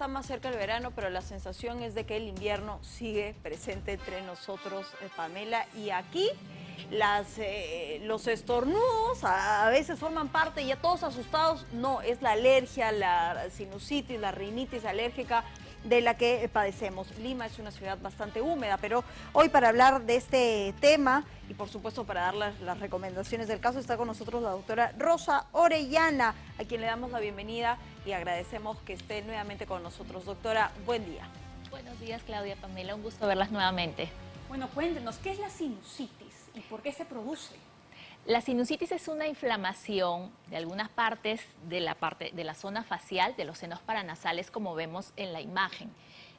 está más cerca el verano, pero la sensación es de que el invierno sigue presente entre nosotros, Pamela. Y aquí los estornudos a veces forman parte, ya todos asustados. No, es la alergia, la sinusitis, la rinitis alérgica de la que padecemos. Lima es una ciudad bastante húmeda, pero hoy para hablar de este tema y por supuesto para dar las recomendaciones del caso está con nosotros la doctora Rosa Orellana, a quien le damos la bienvenida y agradecemos que esté nuevamente con nosotros. Doctora, buen día. Buenos días, Claudia, Pamela, un gusto verlas nuevamente. Bueno, cuéntenos, ¿qué es la sinusitis y por qué se produce? La sinusitis es una inflamación de algunas partes de la zona facial, de los senos paranasales, como vemos en la imagen.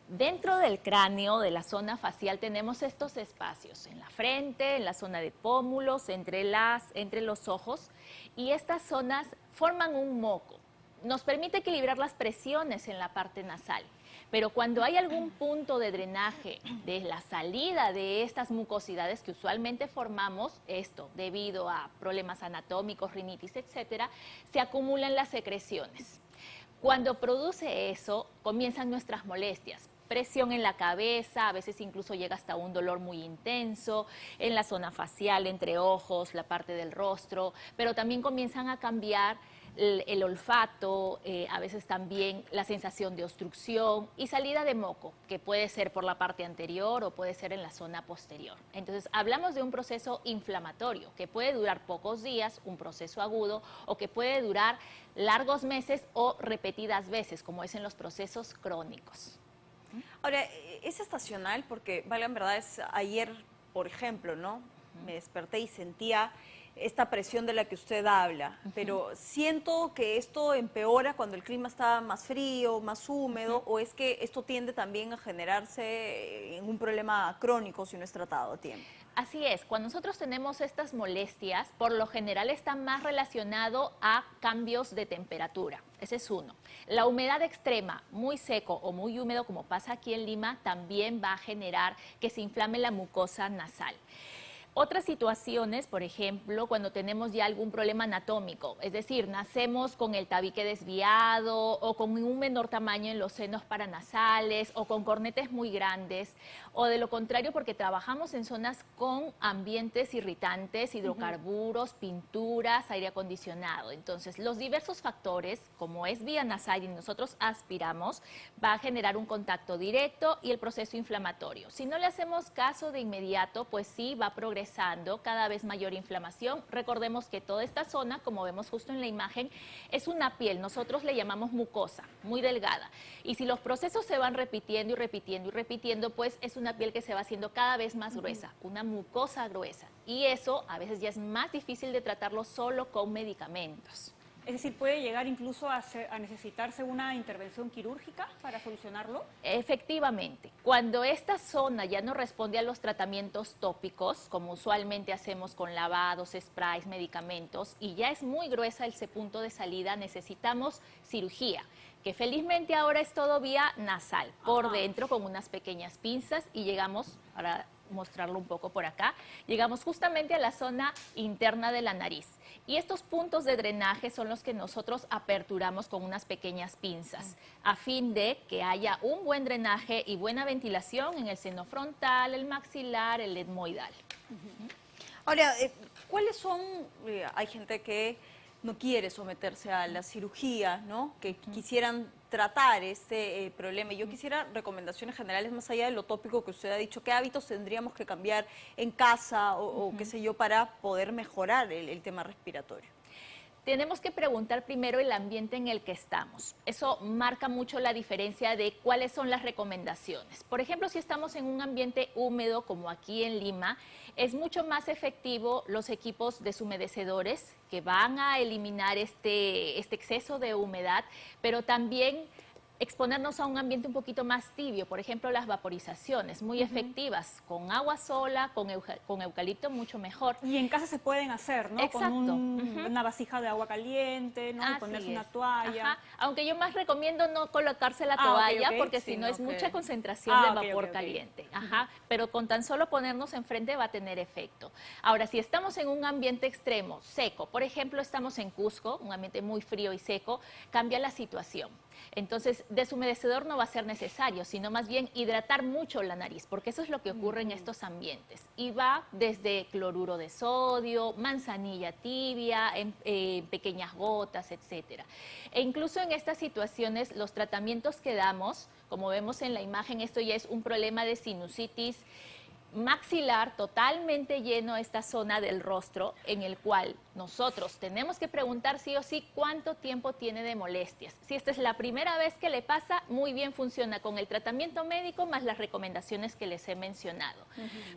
Dentro del cráneo, de la zona facial, tenemos estos espacios, en la frente, en la zona de pómulos, entre los ojos, y estas zonas forman un moco. Nos permite equilibrar las presiones en la parte nasal. Pero cuando hay algún punto de drenaje de la salida de estas mucosidades que usualmente formamos, esto debido a problemas anatómicos, rinitis, etcétera, se acumulan las secreciones. Cuando produce eso, comienzan nuestras molestias. Presión en la cabeza, a veces incluso llega hasta un dolor muy intenso, en la zona facial, entre ojos, la parte del rostro, pero también comienzan a cambiar el olfato, a veces también la sensación de obstrucción y salida de moco, que puede ser por la parte anterior o puede ser en la zona posterior. Entonces, hablamos de un proceso inflamatorio que puede durar pocos días, un proceso agudo, o que puede durar largos meses o repetidas veces, como es en los procesos crónicos. Ahora, es estacional porque, valga en verdad, ayer, por ejemplo, ¿no? Me desperté y sentía esta presión de la que usted habla, pero siento que esto empeora cuando el clima está más frío, más húmedo, o es que esto tiende también a generarse en un problema crónico si no es tratado a tiempo. Así es, cuando nosotros tenemos estas molestias, por lo general está más relacionado a cambios de temperatura, ese es uno. La humedad extrema, muy seco o muy húmedo, como pasa aquí en Lima, también va a generar que se inflame la mucosa nasal. Otras situaciones, por ejemplo, cuando tenemos ya algún problema anatómico, es decir, nacemos con el tabique desviado o con un menor tamaño en los senos paranasales o con cornetes muy grandes, o de lo contrario porque trabajamos en zonas con ambientes irritantes, hidrocarburos, pinturas, aire acondicionado. Entonces, los diversos factores, como es vía nasal y nosotros aspiramos, va a generar un contacto directo y el proceso inflamatorio. Si no le hacemos caso de inmediato, pues sí va a progresar cada vez mayor inflamación. Recordemos que toda esta zona, como vemos justo en la imagen, es una piel, nosotros le llamamos mucosa, muy delgada. Y si los procesos se van repitiendo y repitiendo y repitiendo, pues es una piel que se va haciendo cada vez más gruesa, una mucosa gruesa. Y eso a veces ya es más difícil de tratarlo solo con medicamentos. Es decir, ¿puede llegar incluso a necesitarse una intervención quirúrgica para solucionarlo? Efectivamente, cuando esta zona ya no responde a los tratamientos tópicos, como usualmente hacemos con lavados, sprays, medicamentos, y ya es muy gruesa ese punto de salida, necesitamos cirugía, que felizmente ahora es todo vía nasal, por dentro con unas pequeñas pinzas y llegamos, para mostrarlo un poco por acá, llegamos justamente a la zona interna de la nariz. Y estos puntos de drenaje son los que nosotros aperturamos con unas pequeñas pinzas, a fin de que haya un buen drenaje y buena ventilación en el seno frontal, el maxilar, el etmoidal. Ahora, ¿cuáles son? Hay gente que no quiere someterse a la cirugía, ¿no? Que quisieran tratar este problema. Y yo quisiera recomendaciones generales más allá de lo tópico que usted ha dicho. ¿Qué hábitos tendríamos que cambiar en casa o qué sé yo para poder mejorar el tema respiratorio? Tenemos que preguntar primero el ambiente en el que estamos. Eso marca mucho la diferencia de cuáles son las recomendaciones. Por ejemplo, si estamos en un ambiente húmedo como aquí en Lima, es mucho más efectivo los equipos deshumedecedores que van a eliminar este exceso de humedad, pero también exponernos a un ambiente un poquito más tibio, por ejemplo las vaporizaciones, muy efectivas, con agua sola, con eucalipto mucho mejor. Y en casa se pueden hacer, ¿no? Exacto. Con una vasija de agua caliente, ¿no? Y ponerse una toalla. Aunque yo más recomiendo no colocarse la toalla, porque si no es mucha concentración de vapor caliente. Pero con tan solo ponernos enfrente va a tener efecto. Ahora, si estamos en un ambiente extremo, seco, por ejemplo, estamos en Cusco, un ambiente muy frío y seco, cambia la situación. Entonces, deshumedecedor no va a ser necesario, sino más bien hidratar mucho la nariz, porque eso es lo que ocurre en estos ambientes. Y va desde cloruro de sodio, manzanilla tibia, en pequeñas gotas, etcétera. E incluso en estas situaciones, los tratamientos que damos, como vemos en la imagen, esto ya es un problema de sinusitis maxilar totalmente lleno esta zona del rostro, en el cual nosotros tenemos que preguntar sí o sí cuánto tiempo tiene de molestias. Si esta es la primera vez que le pasa, muy bien funciona con el tratamiento médico más las recomendaciones que les he mencionado.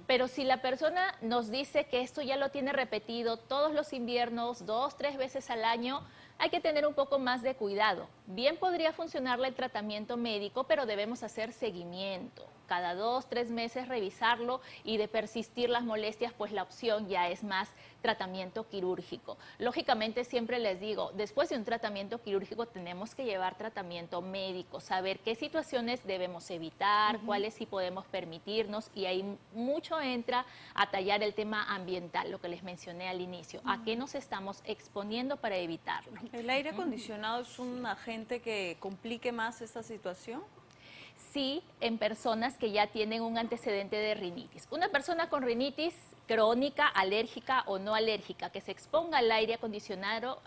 Pero si la persona nos dice que esto ya lo tiene repetido todos los inviernos, 2, 3 veces al año, hay que tener un poco más de cuidado. Bien podría funcionarle el tratamiento médico, pero debemos hacer seguimiento. Cada 2, 3 meses revisarlo, y de persistir las molestias, pues la opción ya es más tratamiento quirúrgico. Lógicamente siempre les digo, después de un tratamiento quirúrgico tenemos que llevar tratamiento médico, saber qué situaciones debemos evitar, cuáles sí podemos permitirnos, y ahí mucho entra a tallar el tema ambiental, lo que les mencioné al inicio, a qué nos estamos exponiendo para evitarlo. ¿El aire acondicionado es un agente que complique más esta situación? Sí, en personas que ya tienen un antecedente de rinitis. Una persona con rinitis crónica, alérgica o no alérgica, que se exponga al aire acondicionado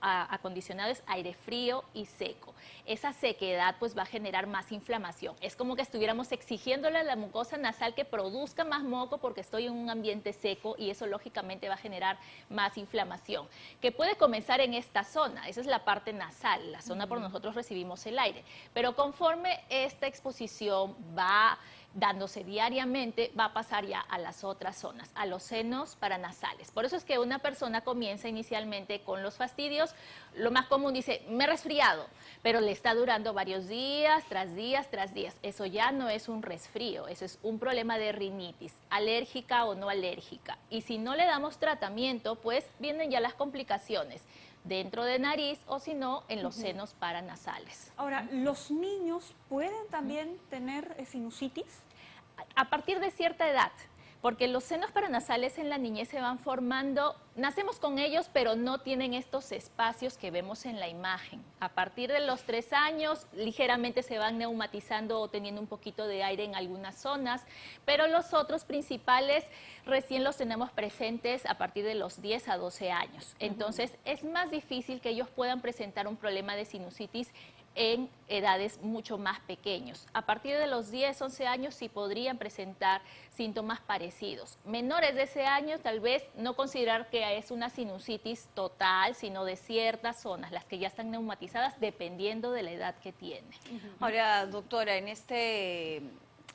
es aire frío y seco. Esa sequedad pues va a generar más inflamación. Es como que estuviéramos exigiéndole a la mucosa nasal que produzca más moco porque estoy en un ambiente seco, y eso lógicamente va a generar más inflamación, que puede comenzar en esta zona. Esa es la parte nasal, la zona por nosotros recibimos el aire. Pero conforme esta exposición va dándose diariamente, va a pasar ya a las otras zonas, a los senos paranasales. Por eso es que una persona comienza inicialmente con los fastidios. Lo más común dice, me he resfriado, pero le está durando varios días, tras días, tras días. Eso ya no es un resfrío, eso es un problema de rinitis, alérgica o no alérgica. Y si no le damos tratamiento, pues vienen ya las complicaciones dentro de nariz, o si no, en los senos paranasales. Ahora, ¿los niños pueden también tener sinusitis? A partir de cierta edad, porque los senos paranasales en la niñez se van formando, nacemos con ellos, pero no tienen estos espacios que vemos en la imagen. A partir de los 3 años, ligeramente se van neumatizando o teniendo un poquito de aire en algunas zonas, pero los otros principales recién los tenemos presentes a partir de los 10 a 12 años. Entonces, es más difícil que ellos puedan presentar un problema de sinusitis en edades mucho más pequeños. A partir de los 10, 11 años sí podrían presentar síntomas parecidos. Menores de ese año tal vez no considerar que es una sinusitis total, sino de ciertas zonas, las que ya están neumatizadas, dependiendo de la edad que tiene. Ahora, doctora, en este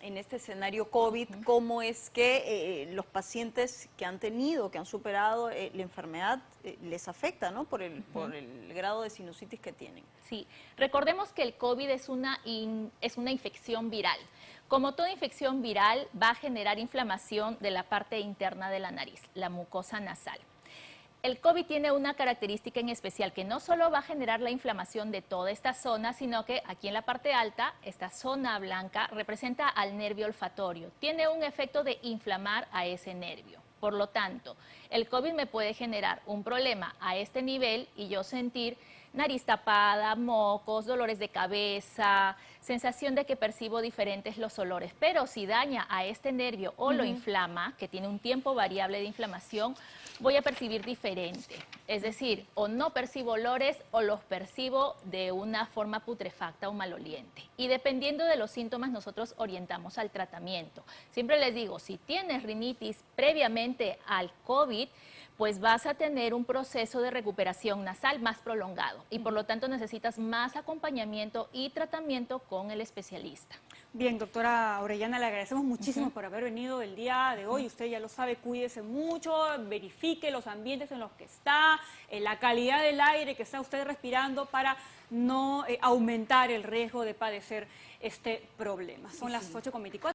escenario COVID, ¿cómo es que los pacientes que han tenido, que han superado la enfermedad, les afecta, ¿no? por el grado de sinusitis que tienen? Sí, recordemos que el COVID es una infección viral. Como toda infección viral, va a generar inflamación de la parte interna de la nariz, la mucosa nasal. El COVID tiene una característica en especial, que no solo va a generar la inflamación de toda esta zona, sino que aquí en la parte alta, esta zona blanca representa al nervio olfatorio. Tiene un efecto de inflamar a ese nervio. Por lo tanto, el COVID me puede generar un problema a este nivel y yo sentir nariz tapada, mocos, dolores de cabeza, sensación de que percibo diferentes los olores. Pero si daña a este nervio o lo inflama, que tiene un tiempo variable de inflamación, voy a percibir diferente. Es decir, o no percibo olores o los percibo de una forma putrefacta o maloliente. Y dependiendo de los síntomas, nosotros orientamos al tratamiento. Siempre les digo, si tienes rinitis previamente al COVID, pues vas a tener un proceso de recuperación nasal más prolongado y por lo tanto necesitas más acompañamiento y tratamiento con el especialista. Bien, doctora Orellana, le agradecemos muchísimo por haber venido el día de hoy. Usted ya lo sabe, cuídese mucho, verifique los ambientes en los que está, la calidad del aire que está usted respirando para no aumentar el riesgo de padecer este problema. Son las 8:24.